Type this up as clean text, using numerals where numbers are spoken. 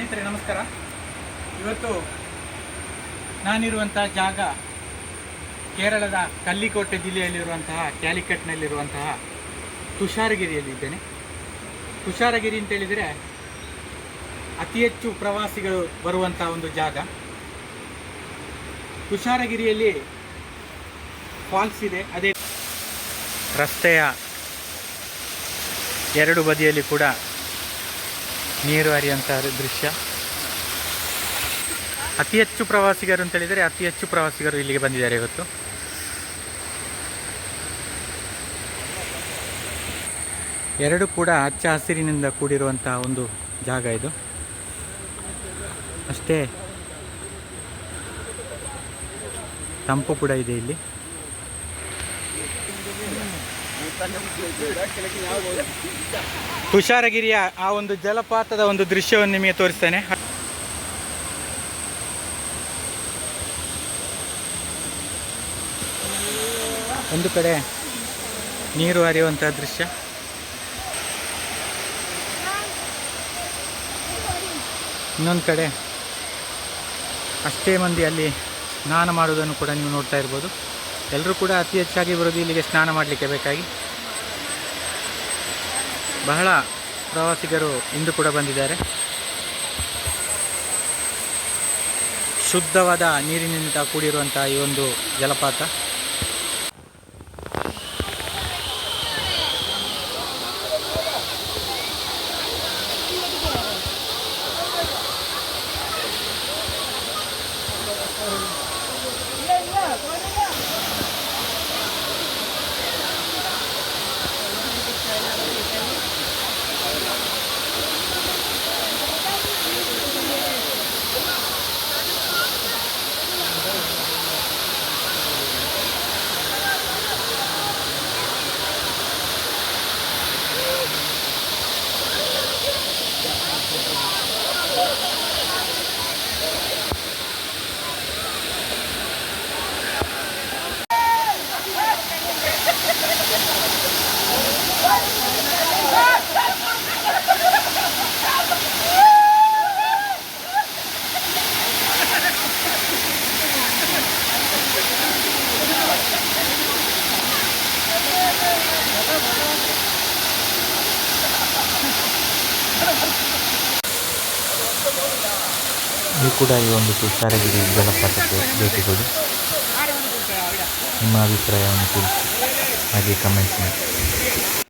ಸ್ನೇಹಿತರೆ ನಮಸ್ಕಾರ. ಇವತ್ತು ನಾನಿರುವಂಥ ಜಾಗ ಕೇರಳದ ಕಲ್ಲಿಕೋಟೆ ಜಿಲ್ಲೆಯಲ್ಲಿರುವಂತಹ ಕ್ಯಾಲಿಕಟ್ನಲ್ಲಿರುವಂತಹ ತುಷಾರಗಿರಿಯಲ್ಲಿದ್ದೇನೆ. ತುಷಾರಗಿರಿ ಅಂತೇಳಿದರೆ ಅತಿ ಹೆಚ್ಚು ಪ್ರವಾಸಿಗಳು ಬರುವಂಥ ಒಂದು ಜಾಗ. ತುಷಾರಗಿರಿಯಲ್ಲಿ ಫಾಲ್ಸ್ ಇದೆ. ಅದೇ ರಸ್ತೆಯ ಎರಡು ಬದಿಯಲ್ಲಿ ಕೂಡ ನೀರು ಹರಿಯುವಂಥ ದೃಶ್ಯ. ಅತಿ ಹೆಚ್ಚು ಪ್ರವಾಸಿಗರು ಅಂತೇಳಿದರೆ ಅತಿ ಹೆಚ್ಚು ಪ್ರವಾಸಿಗರು ಇಲ್ಲಿಗೆ ಬಂದಿದ್ದಾರೆ ಇವತ್ತು. ಎರಡು ಕೂಡ ಹಚ್ಚ ಹಸಿರಿನಿಂದ ಕೂಡಿರುವಂಥ ಒಂದು ಜಾಗ ಇದು. ಅಷ್ಟೇ ತಂಪು ಕೂಡ ಇದೆ ಇಲ್ಲಿ. ತುಷಾರಗಿರಿಯ ಆ ಒಂದು ಜಲಪಾತದ ಒಂದು ದೃಶ್ಯವನ್ನು ನಿಮಗೆ ತೋರಿಸ್ತೇನೆ. ಒಂದು ಕಡೆ ನೀರು ಹರಿಯುವಂಥ ದೃಶ್ಯ, ಇನ್ನೊಂದು ಕಡೆ ಅಷ್ಟೇ ಮಂದಿ ಅಲ್ಲಿ ಸ್ನಾನ ಮಾಡುವುದನ್ನು ಕೂಡ ನೀವು ನೋಡ್ತಾ ಇರ್ಬೋದು. ಎಲ್ಲರೂ ಕೂಡ ಅತಿ ಹೆಚ್ಚಾಗಿ ಬರೋದು ಇಲ್ಲಿಗೆ ಸ್ನಾನ ಮಾಡಲಿಕ್ಕೆ ಬೇಕಾಗಿ. ಬಹಳ ಪ್ರವಾಸಿಗರು ಇಂದು ಕೂಡ ಬಂದಿದ್ದಾರೆ. ಶುದ್ಧವಾದ ನೀರಿನಿಂದ ಕೂಡಿರುವಂಥ ಈ ಒಂದು ಜಲಪಾತ. ನೀವು ಕೂಡ ಈ ಒಂದು ತುಷಾರಗಿರಿ ಜಲಪಾತಕ್ಕೆ ಭೇಟಿ ಕೊಡಿ. ನಿಮ್ಮ ಅಭಿಪ್ರಾಯವನ್ನು ತಿಳಿಸಿ, ಹಾಗೆ ಕಮೆಂಟ್ಸ್ ಮಾಡಿ.